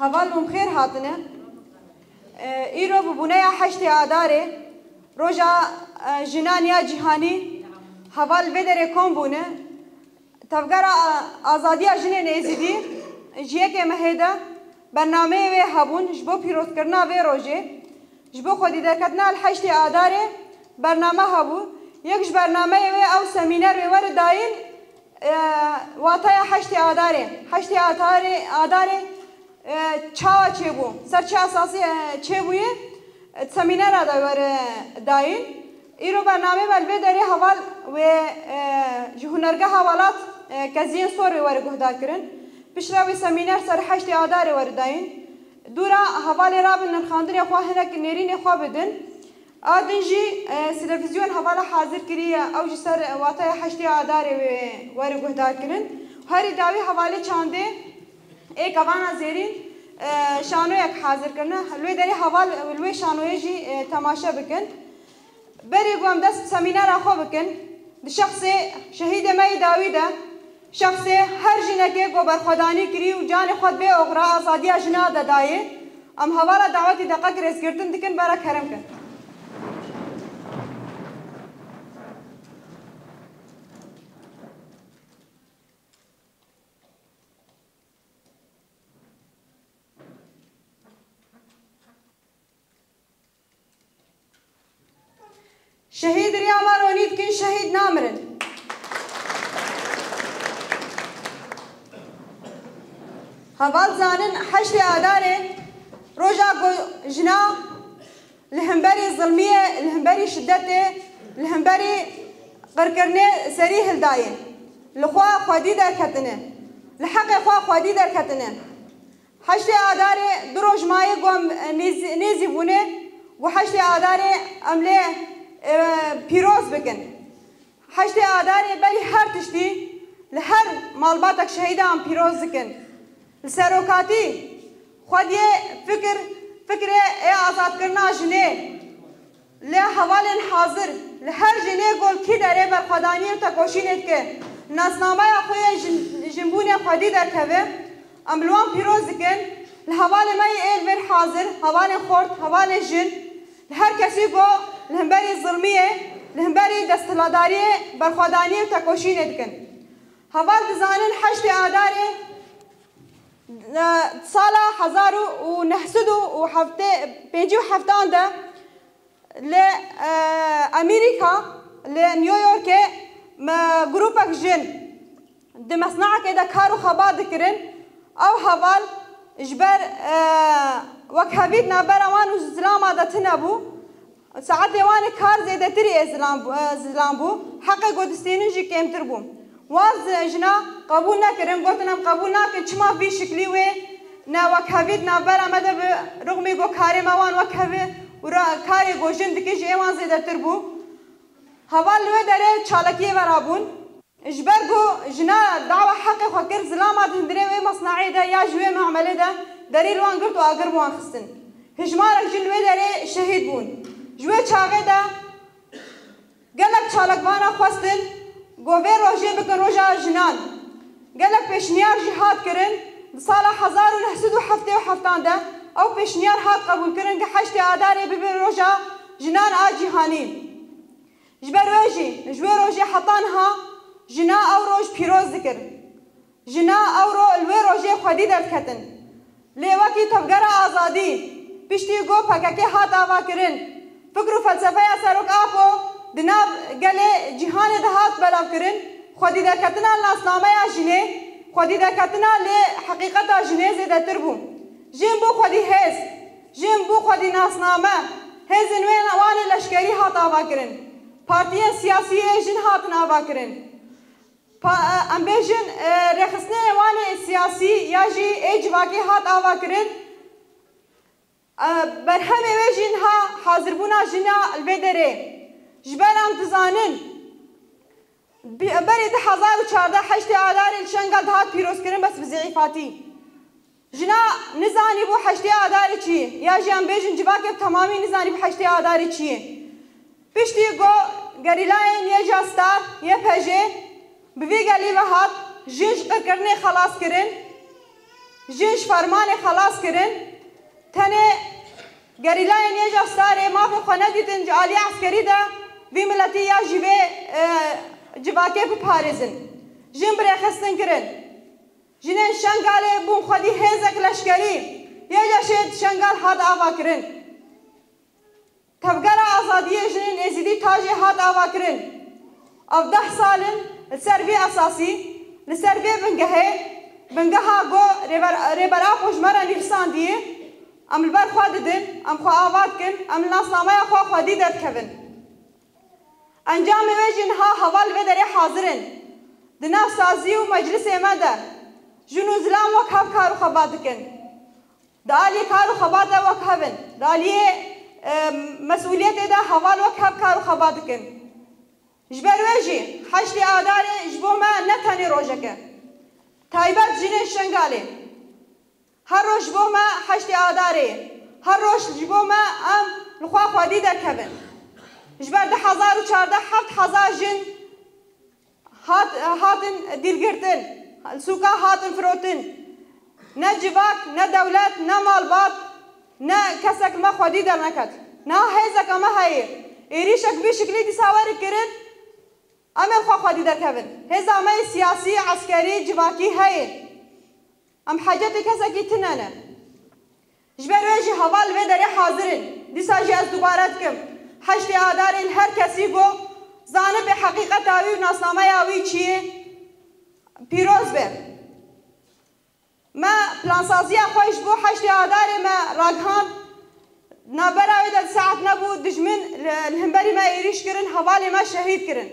هەواڵم خێر هاتنە ئیرۆ ببوونەیە حەشتی ئادارێ ڕۆژە ژنان یا جیهانی هەواڵ بێ دەرێ کۆم بوونە تەڤگەرە ئازادیە ژنێ نێزیدی ژیەکێ مەهێدە بەرنامەیە وێ هەبوون ji بۆ پیرۆزکردنا vê rojê ji bo xwedîderketina li heştê adarê bername hebû yek ji bernameyê wê ew semîner wê were dayîn wataya heştê adarê heştê adarê çawa çêbû ser çi esasî çêbûyê semînera da were dayîn îro bername bel vê derê heval wê ji hunergeha welat keziyên sor wê were guhdar kirin pişra wê semîner ser heştê adarê were dayîn dûra hevalê rabin nirxandinê xwe hinek nêrînê xwe bidin a din jî televîzyon hevala hazir kiriye ew ji ser wataya heştê adarê wê were guhdar kirin herî dawî hevalê çandê ê kevana zêrîn şanoyek hazir kirine li wê derê heval li wê şanoyê jî temaşe bikin berê gu em dest semînera xwe bikin di şexsê şehîdê me yê dawî de şexsê her jinekê goberxwedanî kirî û canê xwe bê oxira azadiya jina de dayê em hevala dawetî deqek rêzgirtin dikin bera kerem kin شهید ریاما رونید کن شهید نامرن هەواڵ زانن حەشتê ئادارê ڕۆژا ژنا li hemberî zilmiyê li hemberî şiddetê li hemberî qirkirinê serî hildayên li xwe xwedî derketine li heqê xwe xwedî derketine heştê adarê du roj maye gu em nêzî bûne gu heştê adarê em lê pîroz bikin heştê adarê belî her tiştî li her malbatek şehîda em pîroz dikin li serokatî xwediyê fikrê ê azadkirina jinê lê hevalên hazir li her jinê golkî derê berxwedaniyê û tekoşînê dike nasnameya xwe yê jinbûnê xwedî derkeve em li wan pîroz dikin li hevalê me yê ê li vêr hazir hevalên xort hevalên jin li her kesî got li hemberî zilmiyê li hemberî desthiladariyê berxwedaniyê û tekoşînê dikin heval dizanin heştê adarê sala 1970 de li Amerîka li New Yorkê grupek jin di mesnaekê de kar û xeba dikirin ew heval ji ber wek hevît navbera wan û zilama de tune bû saetê wan ê kar zêdetirî zilam bû heqê godistênîn jî kêmtir bû wan jina qebûl nekirin gotin em qebûl nakin çima vî şiklî wê ne wek hevît navbera me de bi rûxmê got karê me wan wek hevê û karê gojin dike ji ê wan zêdetir bû heval li wê derê çalekiyê verabûn ji ber ku jina dawa heqê xwe kir zilama di hundirê wê mesnaê de ya ji wê memelê de derî li wan girt û agir bi wan xistin hejmarek jin li wê derê şehîd bûn ji wê çavê de gelek çalekvana xwestin got vê rojê bikin roja jinan gelek pêşniyar jî hat kirin di sala 1970 de ew pêşniyar hat qebûlkirin ki heştê adarê bibe roja jinan a cîhanî ji ber wê jî ji wê rojê heta niha jina ew roj pîroz dikir jina ew li wê rojê xwedî derketin lê wekî tevgera azadî piştî got PKK hat avakirin fikr û felsefeya serok apo di nav gelê cîhanê de hat belavkirin xwedî derketina nasnameya jinê xwedî derketina lê heqîqeta jinê zêdetir bû jin bû xwedî hêz jin bû xwedî nasname hêzên wê wanê leşkerî hat avakirin partiyên siyasî jin hatin avakirin em bêjin rêxistinê wanê siyasî ya jî ê civakê hat avakirin berhemê wê jî niha hazîrbûna jina li vê derê ji ber em dizanin berê 2014 heştê adarê li şenga dihat pîrozkirin bes bi zêîfatî jina nizanî bû heştê adarê çi ye ya jî em bêjin civakê temamî nizanî bû heştê adarê çi ye piştî got gerîlayên yê jastar yê pejê bi vê gelî ve hat jin ji qirkirinê xelas kirin جنش فرمان خلاص کرن تنه گریلای نیجا ساره ما في خانه دیتن جالی عسکری ده وی ملتی یا جیبه جواکه بپارزن جن بره خستن کرن جنین شنگاله بوم خودی هزک لشکری یه جاشد شنگال هاد آوا کرن تفگر آزادی جنین ازیدی تاج هاد آوا کرن او 10 سالن لسروی اساسی لسروی بنگه گو ریبرا پوشمرا نیرسان دیه ام البر خواه ددن ام خواه آواد کن ام الناسنامه خواه دی درد کبن انجام ویجن ها حوال و داره حاضرن دناو سازی و مجلس ایمده جنو زلام وک هف کارو خباد کن دالی کارو خباد وک هفن دالی مسئولیت ده حوال وک هف کارو خباد کن جبر ویجی حشت آدار جبو ما نتانی روژه کن تایبت جنین شنگاله هر روز جبو ما حشت آداره هر روز جبو ما ام لخوا خودی در کبن جبر 10,014 7,000 جن هاتن دیلگرتن سوکا هاتن فروتن نه جواک نه دولت نه مالبات نه کسک ما خودی در نکد نه هیزک ما هایی ایریشک بی شکلی دی سواری کرن امن خوا خودی در کبن هیزا ما سیاسی عسکری جواکی هایی ام حاجت کسکی تنانه جبر ویجی حوال و داره حاضرن دیسا جی از دوبارت کم حشت آدارین هر کسی گو زانه به حقیقت آوی و ناسنامه آوی چیه پیروز به ما پلانسازی خویش بو حشت آداری ما راگهان نابراوی دل ساعت نبو دجمن الهنبری ما ایریش کرن حوالی ما شهید کرن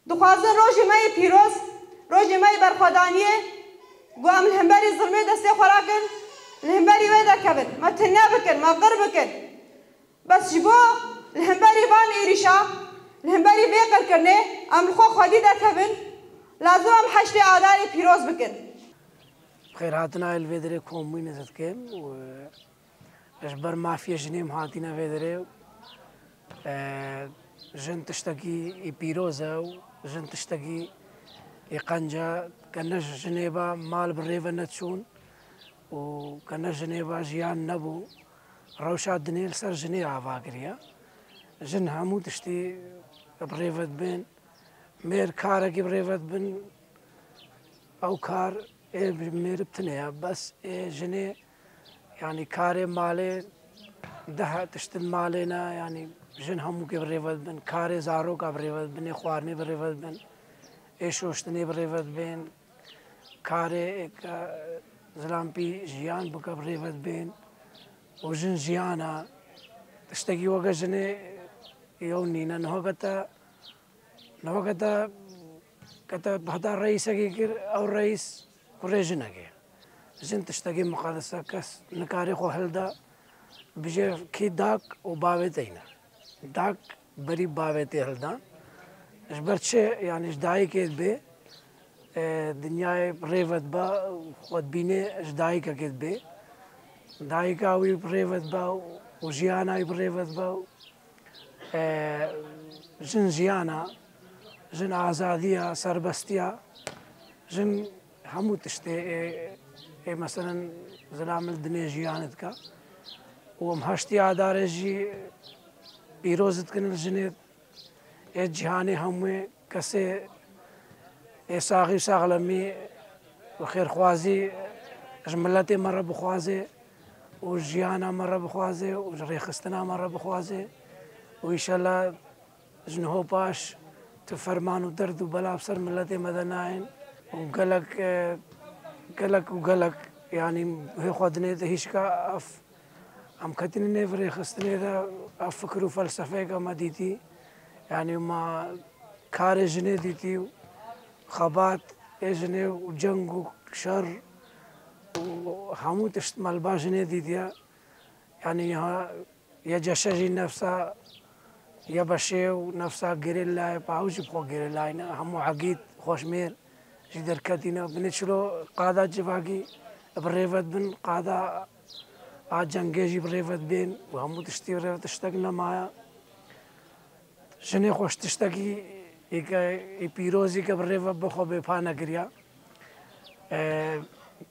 دخوازن روژ ما پیروز روژ ما برخودانیه گو ام الهنبری ظلمه دسته خوراکن الهنبری ویدا کبن ما تنیا بکن ما غر بکن بس جبو الهنبری بان ایریشا الهنبری بیقر کرنه ام الخو خودی در کبن لازم ام حشت آداری پیروز بکن خير هاتنا الفيدري كومين زدكم و اجبر مافيا جنيم هاتينا فيدري جن تشتكي بيروزا وجن تشتكي قنجة كنش جنيبا مال بالريفا نتشون وكنش جنيبا جيان نبو روشا دنيل سر جني عفاقريا جن همو تشتي بريفت بين مير كارك بريفت بين او كار مير بتنيا بس جني يعني كاري مالي ده تشتن مالينا يعني جن همو كبريفت بين كاري زارو كبريفت بين خوارني بريفت بين شوشتني بريفت بين كاري زلامبي جيان بك بريفت بين وجن جيانا تشتكي وقا جني يونينا نهوكتا كتا بحدا الرئيس او الرئيس كوريجنا جن تشتكي مقادسة كس نكاري خو هلدا بيجي كي داك وباويتينا داك بري باويتي هلدا اجبرتشي يعني جداي كيد بي دنياي بريفت با خود بيني جداي كيد بي دايكا وي بريفت با وجيانا بريفت با جن جيانا جن آزادية سربستيا جن همو تشتي مثلا زلام الدنيا جيانتكا ومهشتي عداري جي بيروزت كن الجنيد جهاني همو كسي ساغي ساغلمي وخير خوازي جملتي مرة بخوازي وجيانا مرة بخوازي وجريخستنا مرة بخوازي وإن شاء الله جنهو باش تفرمان ودرد وبلا بصر ملتي مدناين وقلق يعني هي خدني هيشكا أف أم كتني نفري خستني ذا أفكر وفلسفة كما ديتي يعني ما كار جني ديتي خبات جني وجنگ وشر وهمو تشتمل باجني ديتيا يعني يا جشجي نفسها يا بشي ونفسها غيريلا باوجي بخو غيريلا همو عقيد خوشمير جدر كاتينا بنشلو قادا جفاقي بريفت بن قادا جنگيجي بريفت بين وهمو تشتي بريفت تشتاقنا معايا جني خوش تشتاقي اي بيروزي كبريفت بخو بفانا قريا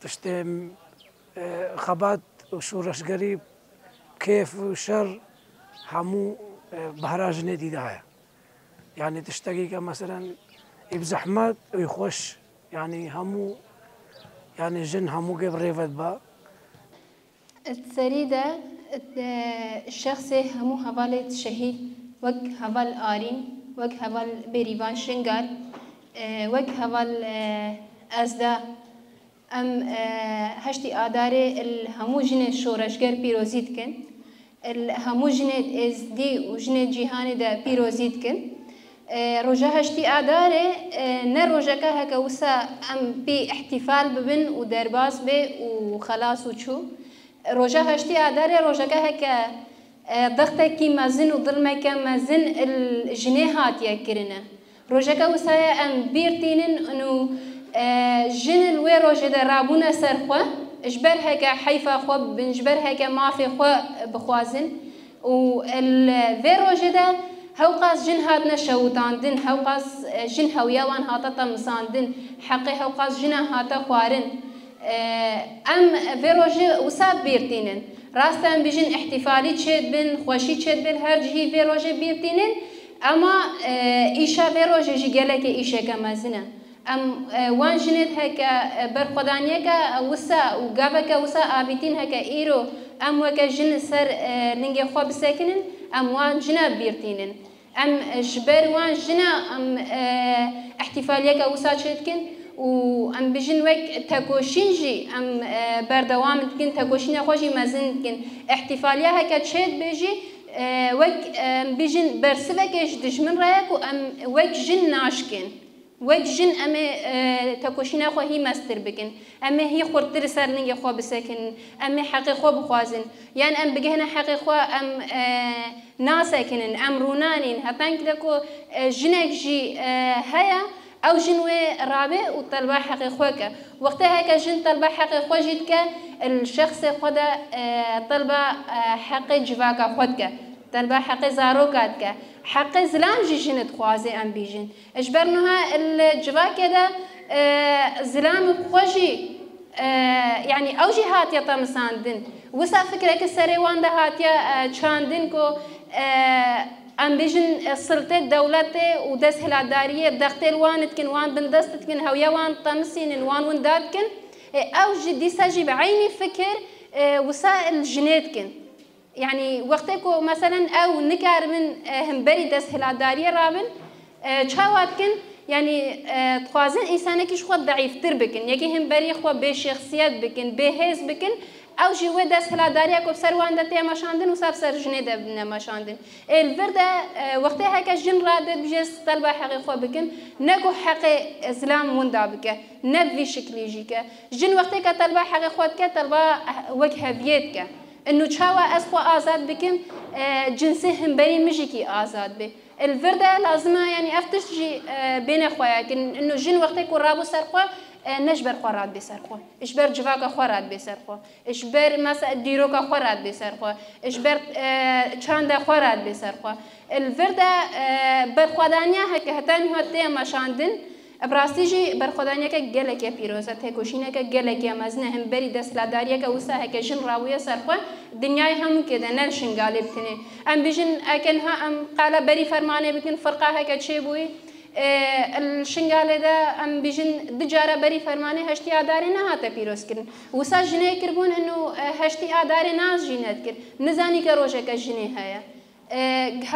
تشتم خبات وشورش قريب كيف وشر همو بهراج ندي داعي يعني تشتكي مثلا بزحمات ويخش يعني همو يعني جن همو قبل ريفت با السريدة الشخص همو هبالة شهيد وق هبال آرين وق هبال بريفان شنغال وق هبال أزدا أم هشتي آداري الهمو جنة شورشگر بيروزيت كن الهمو جنة ازدي وجنة جيهاني دا بيروزيت كن روجا هشتي آداري نروجاكا هكا وسا أم بي احتفال ببن ودرباس بي وخلاص وشو روجا هشتي آداري روجاكا هكا ضغطكي مازن وظلمك مازن الجنيهات يكرنا روجاكا وسايا أم بيرتينن انو جن الوي روجا دا رابونا سرخوا اجبر هكا حيفا خوا بنجبر هكا مافي خوا بخوازن والفي روجا دا هوقاس جن هاتنا شوطاندن هوقاس جن هوياوان هاتا تمساندن حقي هوقاس جنا هاتا خوارن ام فيروجي وساب بيرتينن راستان بيجن احتفالي تشد بن خوشي تشد بن هر جهي فيروجي بيرتينن اما ايشا فيروجي جي قالك ايشا كمازنا ام وان جنت هكا برخدانيكا وسا وقابكا وسا ابيتين هكا ايرو ام وكا جن سر لنجي خو بساكنن ام وان جنا بيرتينن ام جبر وان جنا ام احتفاليكا وسا تشدكن وام بيجن وك تاكوشينجي ام بردوام تكن تاكوشينا خوشي مازن تكن احتفاليا هكا تشد بيجي وك بيجن برسبكش دجمن رايك وام وك جن ناشكن وك جن ام تاكوشينا خو هي ماستر بكن ام هي خورتر سرني خو بسكن ام حقي خو بخوازن يعني ام بجهنا حقي خو ام ناسكن ام رونانين هتانك لكو جنك جي هيا او جنوي رابع وطلبه حقي خوكا وقتها هكا جن طلبه حقي خو جيتك الشخص خدا طلبه حقي جواكا خودك طلبه حقي زاروكاتك حقي زلام جي جنت خوازي ام بيجن اجبرنوها الجواك ده زلام بخوجي يعني او جهات يا تمساندن وسا فكرك السريوان ده هاتيا تشاندن كو ام بيجن سلطه دولته ودس هلاداريه دختل وان تكن وان بندست تكن هويا وان طمسين وان ونداتكن او جدي ساجي بعيني فكر وسائل جنيتكن يعني وقتكو مثلا او نكار من همبري دس هلاداريه رابن تشاواتكن يعني تخوازن انسانك شو ضعيف تر بكن يكي همبري خو بشخصيات بكن بهز بكن او جوه دست هلاداریا کو سروان ده تیما شاندن و سب سر جنه ده نما شاندن الورده وقتی هک جن را ده بجس طلبه حقی خو بکن نگو حق اسلام وندا بک نبی شکلی جی که جن وقتی که طلبه حقی خود که طلبه وجه هویت که انه چاوا اسخو آزاد بکن جنسه هم بری مجی کی آزاد به الورده لازمه يعني افتش جي بين اخويا انه جن وقتی کو رابو سرخوا نجبر خورات بسرخو اجبر جواك خورات بسرخو اجبر مثلا ديروك خورات بسرخو اجبر چاند خورات بسرخو الورده برخدانيا هك هتن هته مشاندن براستيجي برخدانيا که گلک پیروزه تکوشینه که گلک مزنه هم بری دست لاداریه که وسه هک جن راویه سرخو دنیای هم كده نلشن غالب تني ام بيجن اكنها ام قال بري فرمانه بكن فرقه هك تشيبوي الشنغاله ده ام بيجن دجاره بري فرمانه هشتي اداري نهاته بيروز كن وسا جني كربون انه هشتي اداري ناز جينات كن نزاني كروجه كجني هيا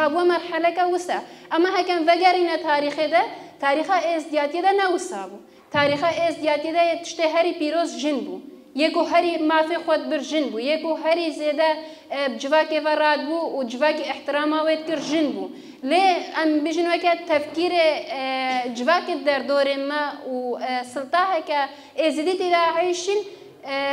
هو مرحله كوسا اما هكن فغارينا تاريخه ده تاريخه ازدياتي ده نوسابو تاريخه ازدياتي ده تشتهري بيروز جنبو يكو هري ما في خود برجنبو يكو هري زيادة بجواكي فرادبو وجواكي احترامه ويتكر جنبو ليه ام بيجنوا كتفكير جواكي دردور ما وسلطه كازديتي دا عايشين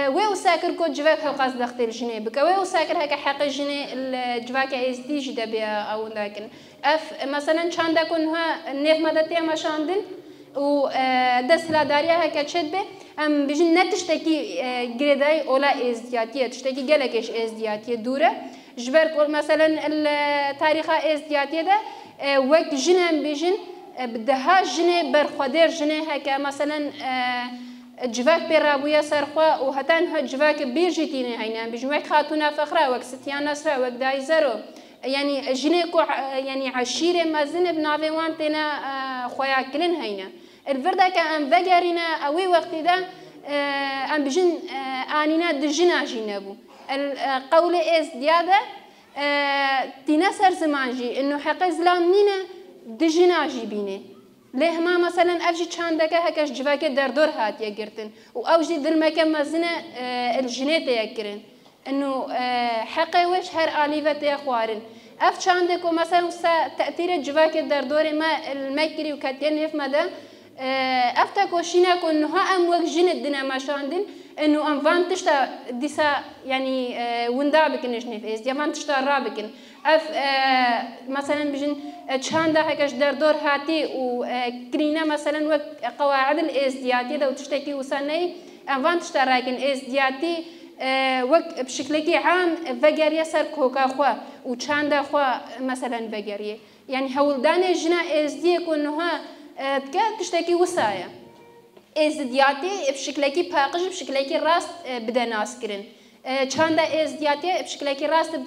ويو ساكر كو جواك هوقاس دختي الجنيه بك ويو ساكر هكا حق الجنيه الجواكي ازدي جدا بها او لكن اف مثلا شاندا كونها نيف مدتي ما شاندن ودس لاداريا هكا تشدبه ام بيجن نتشتكي جريداي اولا ازدياتيه تشتكي جلكش ازدياتيه دوره جبر مثلا التاريخ ازدياتيه ده وقت جنم بيجن بدها جنه برخدر جنه هكا مثلا جواك برابويا سرخوا وهتان ها جواك بيرجتيني هينا بجمعك خاتونا فخرة وك ستيان نصرة وك دايزرو يعني جنيكو يعني عشيرة مازن بنافوان تنا خويا كلن هينا الفردا كأن فجرنا أوي وقت ده أم بجن آنينا دجنا جينبو القول ازديادة تنسر زمانجي إنه حق زلامنينا دجنا جيبينه ليه ما مثلا أفجي شاندك هكاش جواك دردور هات يقرتن وأوجي ذلمك مزنا الجنات يقرن إنه حقي وش هر آليفة يخوارن أف شاندك ومثلا تأثير جواك دردور ما المكري وكاتين يف مدى أفتك وشينك إنه ها أم وق جن الدنا ما شاندن إنه أم فان تشتا ديسا يعني وندابك نجني في إز يمان تشتا رابكن أف مثلا بجن شاندا هكاش دردور هاتي وكرينا مثلا وق قواعد الإزدياتي ده وتشتكي وسنة أم فان تشتا راكن إزدياتي وق بشكل عام فجرية سر كوكا خوا وشاندا خوا مثلا فجرية يعني هولدان جنا إزدي كونها تشتكي وسايا ازدياتي بشكلكي باقج بشكلكي راست بدا ناس كرن چاندا ازدياتي بشكلكي راست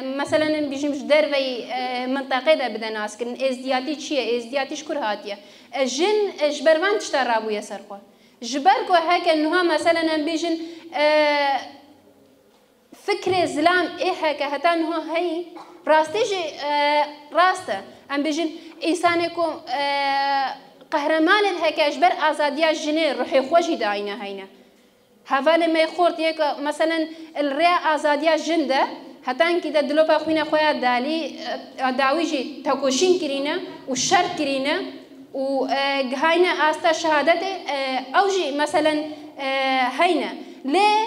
مثلا بيجمش دربي منطقه ده بدا ناس كرن ازدياتي چيه ازدياتي شكر هاتيه جن جبروان تشترابو يسرخو جبركو هكا انها مثلا بيجن فكر زلام ايه هكا هتا انه هي راستيجي راسته ام بيجن انسانكو قهرمان الهكا اجبر ازاديا جني روحي خوشي داينا هينا هذا لما يخورت يك مثلا الريا ازاديا جنده هتان كده دلوبا خوينا خويا دالي داويجي تاكوشين كرينا والشر كرينا وهاينا استا شهادته اوجي مثلا هينا ليه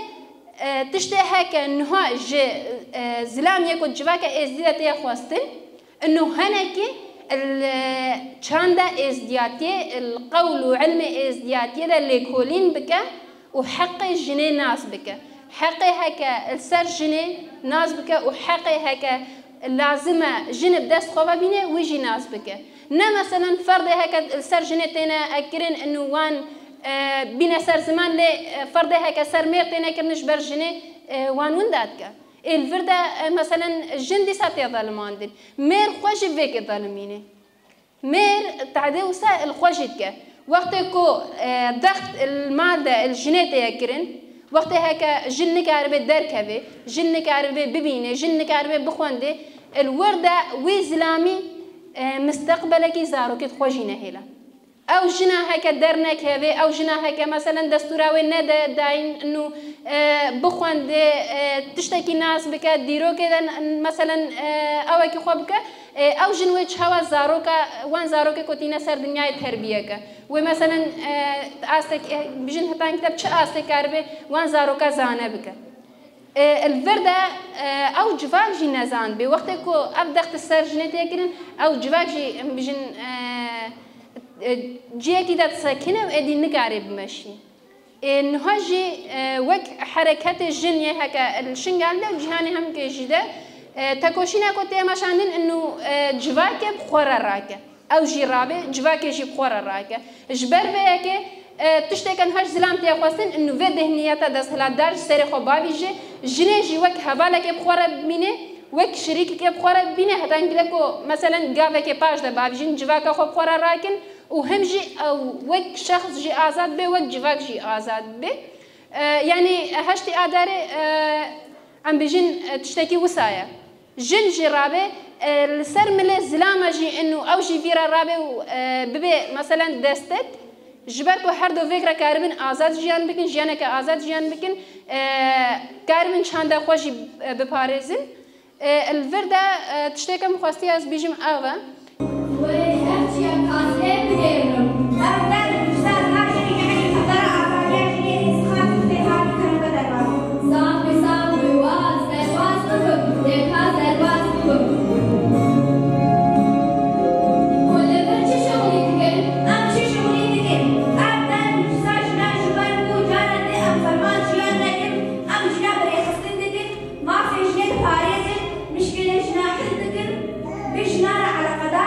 تشتي هكا انه زلام يكو جواكا ازديات يخواستن انه هنكي الشاندا ازدياتي القول وعلم ازدياتي ده اللي كولين بك وحقي جني ناس بك حقي هكا السر جني ناس بك وحقي هكا لازمه جنب دست خوبا بينه ويجي ناس بك نا مثلا فرض هكا السر جني تينا اكرن انه وان بينا سر زمان لي فرض هكا سر مير تينا كرنش بر جني وان ونداتك الفردا مثلا جندي ساتي ظلماندن مير خوش فيك ظلمينه مير تعدي وسا الخوشتك وقت كو ضغط المادة الجينات يكرن وقت هكا جنك عربي دركبه جنك عربي ببينه جنك عربي بخونده الوردة ويزلامي مستقبلك زاروك تخوجينه هلا او جنا هكا درنك هذا او جنا هكا مثلا دستوراوي ندا داين انه بخوند تشتكي ناس بك ديرو كذا مثلا او كي خوبك او جنويتش هوا زاروكا وان زاروكا كوتينا سر دنيا تربيهك ومثلا استك بجن هتان كتاب تش استك كاربه وان زاروكا زانه بك الفردا او جواك جي نزان بوقت كو ابدخت السر جنتيكن او جواك جي بجن جيكي دا تساكنه وادي نقارب ماشي نهاجي وك حركات الجن هكا الشنغال ده جهاني هم كجدا تاكوشينا كوتي ماشاندن انه جواك بخورا راكه او جرابه جواك جي بخورا راكه جبر بيك تشتكن هاش زلام تي خواستن انه في دهنياتا دسلا دار سري خو بابيجي جنيجي وك هبالك بخورا بمينه وك شريك بخورا بينه حتى انكلكو مثلا غافك باج ده بابيجين جواك خو بخورا راكن وهمجي او وك شخص جي آزاد به وك جواك جي آزاد به يعني هشتي آداري عم بيجين تشتكي وسايا جن جي رابي السر ملي زلامة جي انو او جي فيرا رابي ببي مثلا دستت جبركو هردو فكرة كاربن آزاد جيان بكن جيانك آزاد جيان بكن كاربن شاندا خوشي بباريزن الفردا تشتكي مخواستي از بيجم آغا بشنار على قدر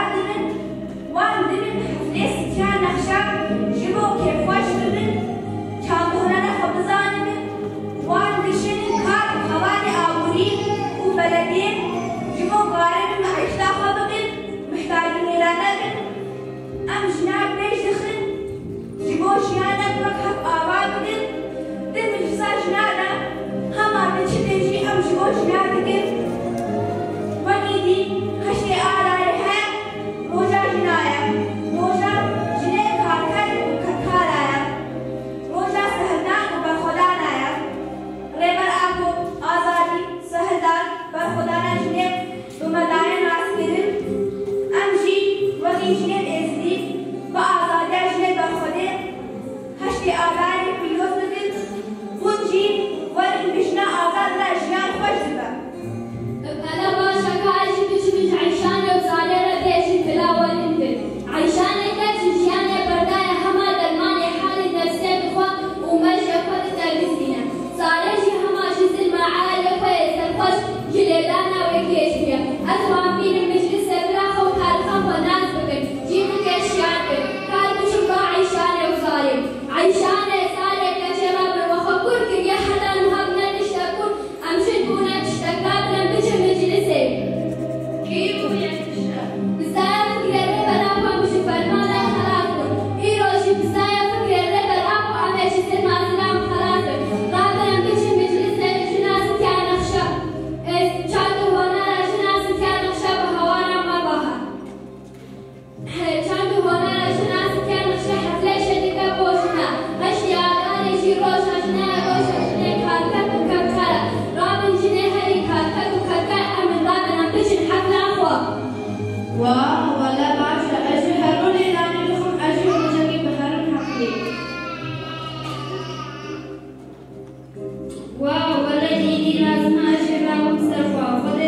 والذي لازم أجر ومصرفا